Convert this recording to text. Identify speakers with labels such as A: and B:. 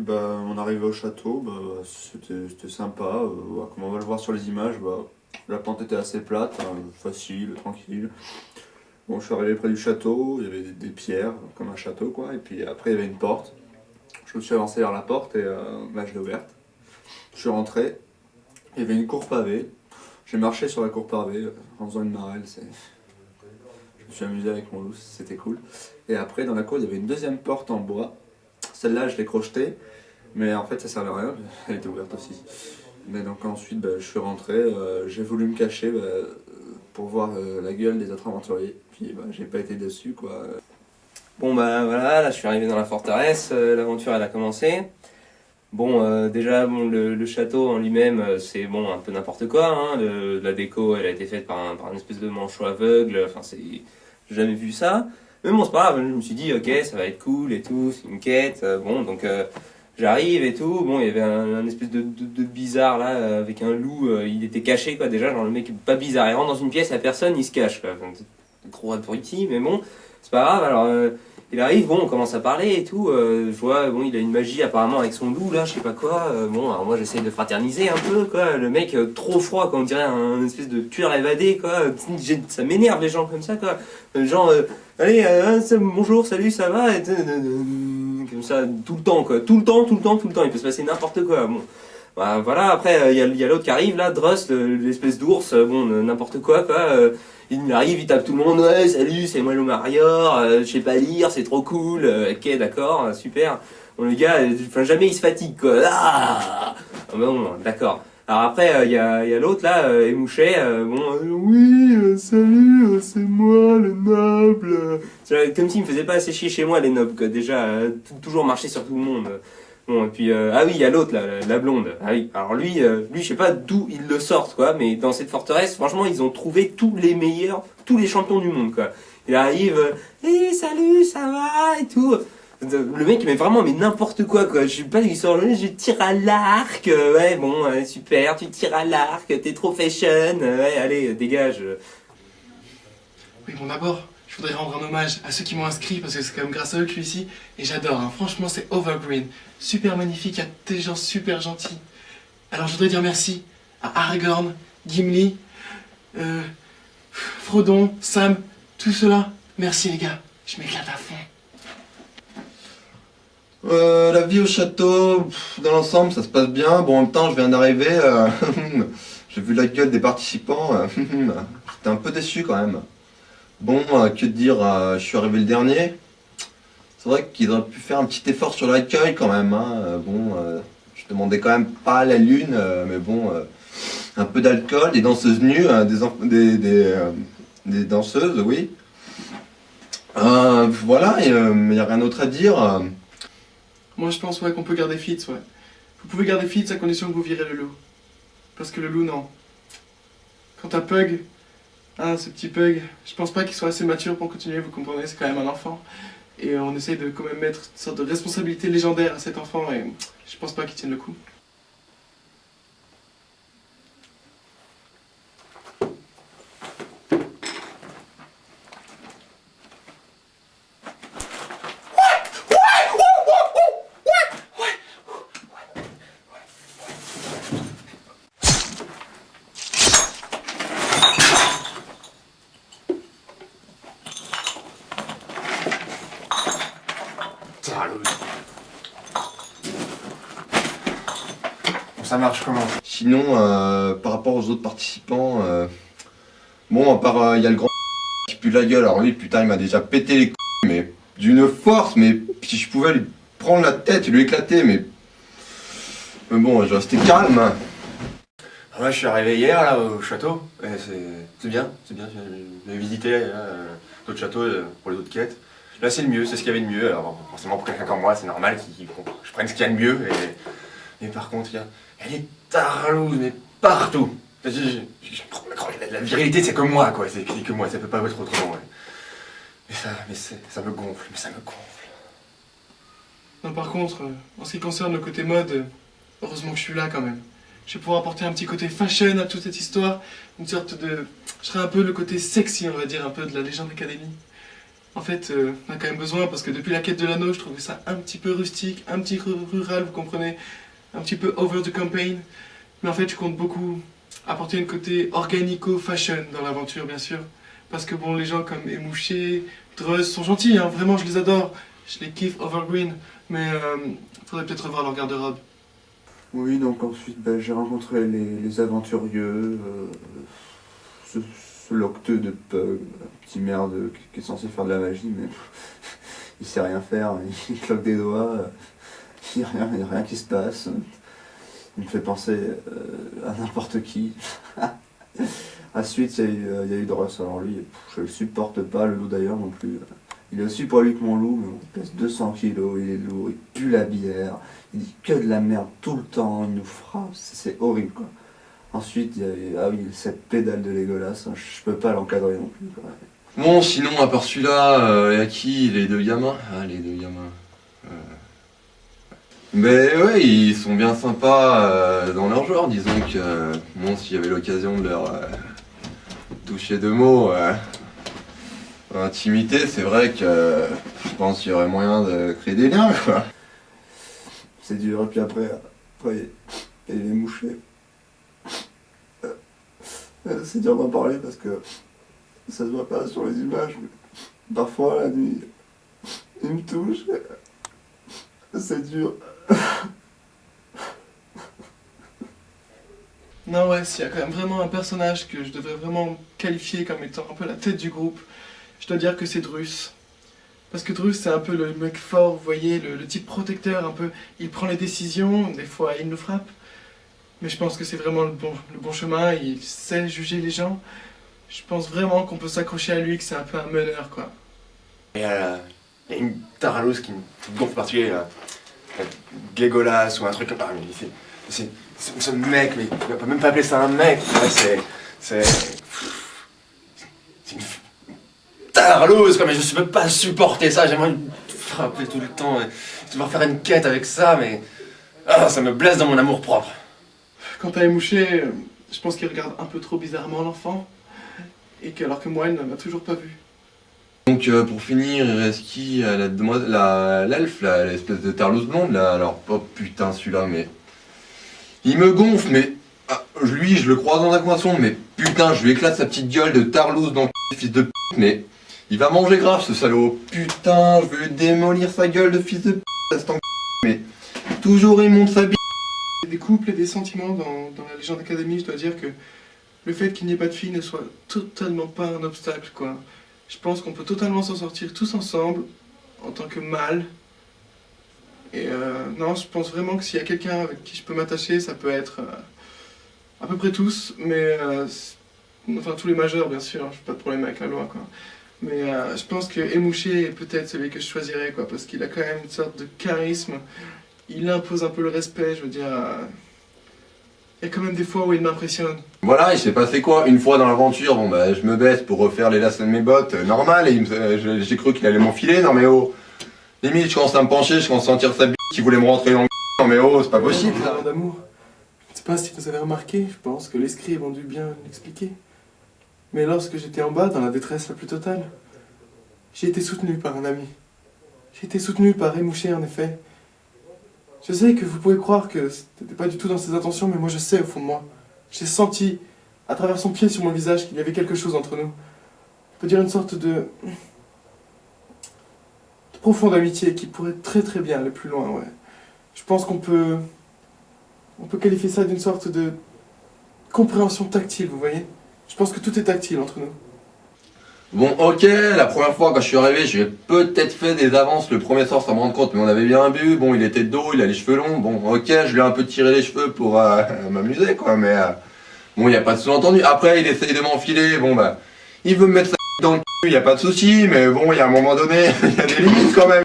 A: puis on arrivait au château, c'était sympa. Comme on va le voir sur les images, la pente était assez plate, hein, facile, tranquille. Bon, je suis arrivé près du château, il y avait des pierres, comme un château quoi, et puis après il y avait une porte. Je me suis avancé vers la porte et je l'ai ouverte. Je suis rentré, il y avait une cour pavée. J'ai marché sur la cour pavée en faisant une marelle. Je me suis amusé avec mon loup, c'était cool. Et après, dans la cour, il y avait une deuxième porte en bois. Celle-là, je l'ai crochetée, mais en fait, ça servait à rien. Elle était ouverte aussi. Mais donc ensuite, je suis rentré, j'ai voulu me cacher pour voir la gueule des autres aventuriers. Puis j'ai pas été déçu, quoi.
B: Bon voilà, là je suis arrivé dans la forteresse, l'aventure elle a commencé. Bon, déjà le château en lui-même c'est bon un peu n'importe quoi, hein. La déco elle a été faite par une espèce de manchot aveugle, enfin j'ai jamais vu ça. Mais bon c'est pas grave, je me suis dit ok ça va être cool et tout, c'est une quête, bon donc j'arrive et tout, bon il y avait un espèce de bizarre là avec un loup, il était caché quoi déjà, genre le mec pas bizarre, il rentre dans une pièce, à personne, il se cache quoi, enfin, gros abruti mais bon c'est pas grave alors. Il arrive, bon, on commence à parler et tout, je vois, bon, il a une magie apparemment avec son loup, là, je sais pas quoi, bon, alors moi j'essaie de fraterniser un peu, quoi, le mec trop froid, quoi, on dirait un espèce de tueur évadé, quoi, ça m'énerve les gens comme ça, quoi, genre, allez, bonjour, salut, ça va, et comme ça, tout le temps, quoi, tout le temps, il peut se passer n'importe quoi, bon. Voilà, après, il y a l'autre qui arrive, là, Drust, l'espèce d'ours, bon, n'importe quoi, il arrive, il tape tout le monde, ouais, salut, c'est moi le Marior, je sais pas lire, c'est trop cool, ok, d'accord, super. Bon, le gars, jamais il se fatigue, quoi. Bon, d'accord. Alors après, il y a l'autre, là, Émouchet, oui, salut, c'est moi, le noble. Comme s'il me faisait pas assez chier chez moi, les nobles, quoi. Déjà, toujours marcher sur tout le monde. Bon, et puis, ah oui, il y a l'autre, là, la blonde. Ah oui, alors lui, je sais pas d'où ils le sortent, quoi, mais dans cette forteresse, franchement, ils ont trouvé tous les meilleurs, tous les champions du monde, quoi. Il arrive, salut, ça va, et tout. Le mec, mais vraiment, mais n'importe quoi, quoi. Je sais pas, il sort, je tire à l'arc, ouais, bon, super, tu tires à l'arc, t'es trop fashion, ouais, allez, dégage.
C: Oui, bon, d'abord, je voudrais rendre un hommage à ceux qui m'ont inscrit parce que c'est quand même grâce à eux que je suis ici et j'adore, hein. Franchement, c'est Overgreen. Super magnifique, il y a des gens super gentils. Alors, je voudrais dire merci à Aragorn, Gimli, Frodon, Sam, tout cela. Merci, les gars. Je m'éclate à fond.
D: La vie au château, dans l'ensemble, ça se passe bien. Bon, en même temps, je viens d'arriver. J'ai vu la gueule des participants. J'étais un peu déçu quand même. Bon, que dire, je suis arrivé le dernier. C'est vrai qu'il aurait pu faire un petit effort sur l'accueil quand même. Hein. Je demandais quand même pas la lune, mais bon, un peu d'alcool, des danseuses nues, des danseuses, oui. Voilà, il n'y a rien d'autre à dire.
C: Moi, je pense, ouais, qu'on peut garder Fitz, ouais. Vous pouvez garder Fitz à condition que vous virez le loup. Parce que le loup, non. Quant à Pug, ce petit Pug, je pense pas qu'il soit assez mature pour continuer, vous comprenez, c'est quand même un enfant. Et on essaye de quand même mettre une sorte de responsabilité légendaire à cet enfant et je pense pas qu'il tienne le coup.
E: Ça marche comment?
D: Sinon, par rapport aux autres participants, bon, à part, il y a le grand qui pue la gueule. Alors lui, putain, il m'a déjà pété les couilles, mais d'une force, mais si je pouvais lui prendre la tête et lui éclater, mais bon, je restais calme.
E: Moi, je suis arrivé hier là au château, et c'est bien, j'ai visité d'autres châteaux pour les autres quêtes. Là c'est le mieux, c'est ce qu'il y avait de mieux, alors forcément pour quelqu'un comme moi c'est normal que je prenne ce qu'il y a de mieux, mais par contre il y a des tarlouses mais partout. La virilité c'est que moi quoi, c'est que moi, ça peut pas être autrement. Ouais. Mais ça me gonfle,
C: Non, par contre, en ce qui concerne le côté mode, heureusement que je suis là quand même. Je vais pouvoir apporter un petit côté fashion à toute cette histoire, une sorte de... Je serai un peu le côté sexy, on va dire, un peu de la Légende Academy. En fait, on a quand même besoin, parce que depuis la quête de l'anneau, je trouvais ça un petit peu rustique, un petit peu rural, vous comprenez, un petit peu over the campaign. Mais en fait, je compte beaucoup apporter un côté organico-fashion dans l'aventure, bien sûr. Parce que bon, les gens comme Emouché, Dreuz sont gentils, hein, vraiment, je les adore. Je les kiffe overgreen, mais faudrait peut-être revoir leur garde-robe.
A: Oui, donc ensuite j'ai rencontré les aventurieux, ce locteux de Pug, un petit merde qui est censé faire de la magie, mais il sait rien faire, il claque des doigts, il n'y a rien qui se passe. Il me fait penser à n'importe qui. Ensuite, il y a eu Dross, alors lui, je le supporte pas, le loup d'ailleurs non plus. Il est aussi poilu que mon loup, mais il pèse 200 kilos, il est lourd, il pue la bière, il dit que de la merde tout le temps, il nous frappe, c'est horrible quoi. Ensuite, il y avait, ah oui, cette pédale de Legolas, hein, je peux pas l'encadrer non plus quoi.
D: Bon, sinon, à part celui-là, y a qui? Les deux gamins? Ah, les deux gamins. Mais ouais, ils sont bien sympas dans leur genre, disons que, bon, s'il y avait l'occasion de leur toucher deux mots, intimité, c'est vrai que je pense qu'il y aurait moyen de créer des liens, quoi.
A: C'est dur, et puis après il est mouché. C'est dur d'en parler parce que ça se voit pas sur les images, mais parfois la nuit, il me touche. C'est dur.
C: Non, ouais, s'il y a quand même vraiment un personnage que je devrais vraiment qualifier comme étant un peu la tête du groupe, je dois dire que c'est Drus. Parce que Drus, c'est un peu le mec fort, vous voyez, le type protecteur, un peu. Il prend les décisions, des fois il nous frappe. Mais je pense que c'est vraiment le bon chemin, il sait juger les gens. Je pense vraiment qu'on peut s'accrocher à lui, que c'est un peu un meneur, quoi.
E: Et il y a une Taralos qui me gonfle particulier, Glegolas ou un truc comme ça. C'est ce mec, mais on peut même pas appeler ça un mec. C'est une Taralos, quoi, mais je peux pas supporter ça. J'aimerais le frapper tout le temps, devoir faire une quête avec ça, mais ça me blesse dans mon amour propre.
C: Quant à Emouché, je pense qu'il regarde un peu trop bizarrement l'enfant, et que, alors que moi, il ne m'a toujours pas vu.
D: Donc pour finir, il reste qui? L'elfe, l'espèce de Tarlos blonde, là. Alors, oh putain, celui-là, mais... Il me gonfle, mais... lui, je le croise dans la conversation, mais putain, je lui éclate sa petite gueule de Tarlos dans le fils de p***, mais... Il va manger grave, ce salaud. Putain, je vais lui démolir sa gueule de fils de p***, mais... Toujours il monte sa bite.
C: Des couples et des sentiments dans la Légende Académie, je dois dire que le fait qu'il n'y ait pas de fille ne soit totalement pas un obstacle, quoi. Je pense qu'on peut totalement s'en sortir tous ensemble, en tant que mâle. Et non, je pense vraiment que s'il y a quelqu'un avec qui je peux m'attacher, ça peut être à peu près tous, mais enfin tous les majeurs bien sûr, j'ai pas de problème avec la loi, quoi. Mais je pense que Emouché est peut-être celui que je choisirais, quoi, parce qu'il a quand même une sorte de charisme. Il impose un peu le respect, je veux dire. Il y a quand même des fois où il m'impressionne.
D: Voilà, il s'est passé quoi? Une fois dans l'aventure, bon bah je me baisse pour refaire les lacets de mes bottes, normal, et j'ai cru qu'il allait m'enfiler, non mais oh. Limite, je commence à me pencher, je commence à sentir sa bite qui voulait me rentrer dans le non mais oh, c'est pas possible ça.
C: D'amour. Je ne sais pas si vous avez remarqué, je pense que les scribes ont dû bien l'expliquer. Mais lorsque j'étais en bas, dans la détresse la plus totale, j'ai été soutenu par un ami. J'ai été soutenu par Emouché, en effet. Je sais que vous pouvez croire que c'était pas du tout dans ses intentions, mais moi je sais au fond de moi. J'ai senti, à travers son pied sur mon visage, qu'il y avait quelque chose entre nous. On peut dire une sorte de profonde amitié qui pourrait très très bien aller plus loin, ouais. Je pense qu'on peut qualifier ça d'une sorte de compréhension tactile, vous voyez. Je pense que tout est tactile entre nous.
D: Bon ok, la première fois quand je suis arrivé, j'ai peut-être fait des avances le premier soir sans me rendre compte, mais on avait bien bu, bon il était de dos, il a les cheveux longs, bon ok, je lui ai un peu tiré les cheveux pour m'amuser quoi, mais bon il n'y a pas de sous-entendu. Après il essaye de m'enfiler, bon bah, il veut me mettre sa dans le cul, il n'y a pas de souci, mais bon il y a un moment donné, il y a des limites quand même.